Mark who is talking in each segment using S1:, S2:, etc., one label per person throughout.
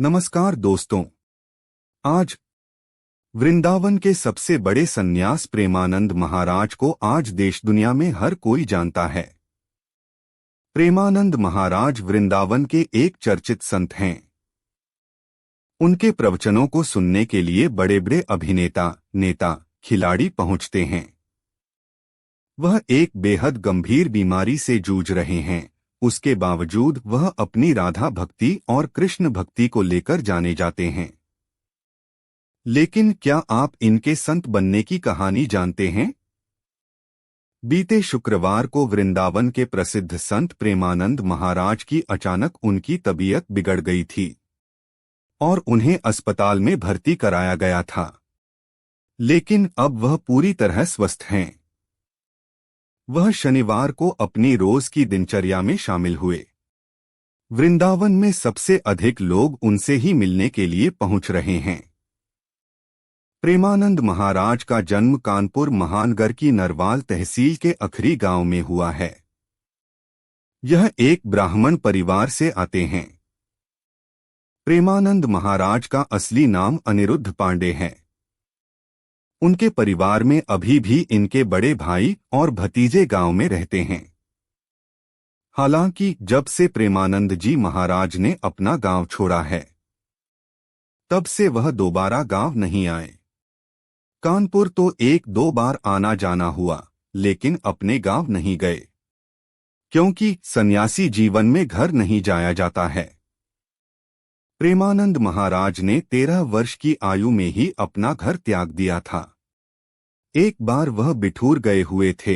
S1: नमस्कार दोस्तों। आज वृंदावन के सबसे बड़े सन्यास प्रेमानंद महाराज को आज देश दुनिया में हर कोई जानता है। प्रेमानंद महाराज वृंदावन के एक चर्चित संत हैं। उनके प्रवचनों को सुनने के लिए बड़े बड़े अभिनेता, नेता, खिलाड़ी पहुंचते हैं। वह एक बेहद गंभीर बीमारी से जूझ रहे हैं। उसके बावजूद वह अपनी राधा भक्ति और कृष्ण भक्ति को लेकर जाने जाते हैं। लेकिन क्या आप इनके संत बनने की कहानी जानते हैं? बीते शुक्रवार को वृंदावन के प्रसिद्ध संत प्रेमानंद महाराज की अचानक उनकी तबीयत बिगड़ गई थी और उन्हें अस्पताल में भर्ती कराया गया था। लेकिन अब वह पूरी तरह स्वस्थ हैं। वह शनिवार को अपनी रोज की दिनचर्या में शामिल हुए। वृंदावन में सबसे अधिक लोग उनसे ही मिलने के लिए पहुंच रहे हैं। प्रेमानंद महाराज का जन्म कानपुर महानगर की नरवाल तहसील के अखरी गांव में हुआ है। यह एक ब्राह्मण परिवार से आते हैं। प्रेमानंद महाराज का असली नाम अनिरुद्ध पांडे है। उनके परिवार में अभी भी इनके बड़े भाई और भतीजे गांव में रहते हैं। हालांकि जब से प्रेमानंद जी महाराज ने अपना गांव छोड़ा है, तब से वह दोबारा गांव नहीं आए। कानपुर तो एक दो बार आना जाना हुआ, लेकिन अपने गांव नहीं गए, क्योंकि सन्यासी जीवन में घर नहीं जाया जाता है। प्रेमानंद महाराज ने 13 वर्ष की आयु में ही अपना घर त्याग दिया था। एक बार वह बिठूर गए हुए थे।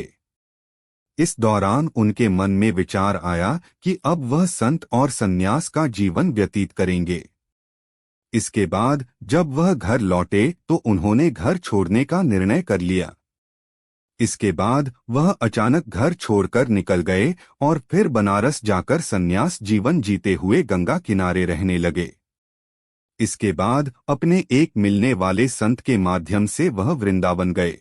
S1: इस दौरान उनके मन में विचार आया कि अब वह संत और सन्यास का जीवन व्यतीत करेंगे। इसके बाद जब वह घर लौटे तो उन्होंने घर छोड़ने का निर्णय कर लिया। इसके बाद वह अचानक घर छोड़कर निकल गए और फिर बनारस जाकर सन्यास जीवन जीते हुए गंगा किनारे रहने लगे। इसके बाद अपने एक मिलने वाले संत के माध्यम से वह वृंदावन गए।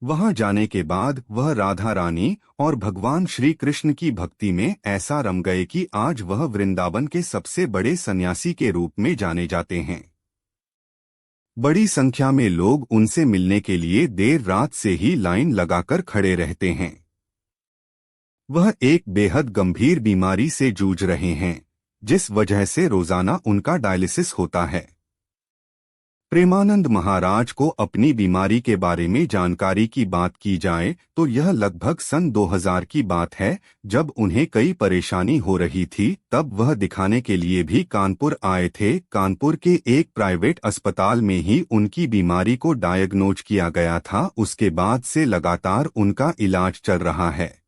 S1: वहां जाने के बाद वह राधा रानी और भगवान श्री कृष्ण की भक्ति में ऐसा रम गए कि आज वह वृंदावन के सबसे बड़े सन्यासी के रूप में जाने जाते हैं। बड़ी संख्या में लोग उनसे मिलने के लिए देर रात से ही लाइन लगाकर खड़े रहते हैं। वह एक बेहद गंभीर बीमारी से जूझ रहे हैं, जिस वजह से रोजाना उनका डायलिसिस होता है। प्रेमानंद महाराज को अपनी बीमारी के बारे में जानकारी की बात की जाए तो यह लगभग सन 2000 की बात है, जब उन्हें कई परेशानी हो रही थी। तब वह दिखाने के लिए भी कानपुर आए थे। कानपुर के एक प्राइवेट अस्पताल में ही उनकी बीमारी को डायग्नोज किया गया था। उसके बाद से लगातार उनका इलाज चल रहा है।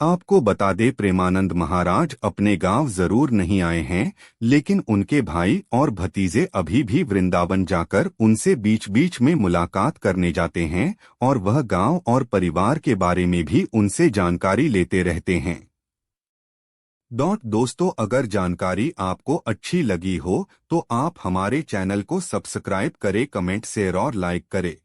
S1: आपको बता दे, प्रेमानंद महाराज अपने गांव जरूर नहीं आए हैं, लेकिन उनके भाई और भतीजे अभी भी वृंदावन जाकर उनसे बीच बीच में मुलाकात करने जाते हैं और वह गांव और परिवार के बारे में भी उनसे जानकारी लेते रहते हैं। दोस्तों, अगर जानकारी आपको अच्छी लगी हो तो आप हमारे चैनल को सब्सक्राइब करें, कमेंट, शेयर और लाइक करें।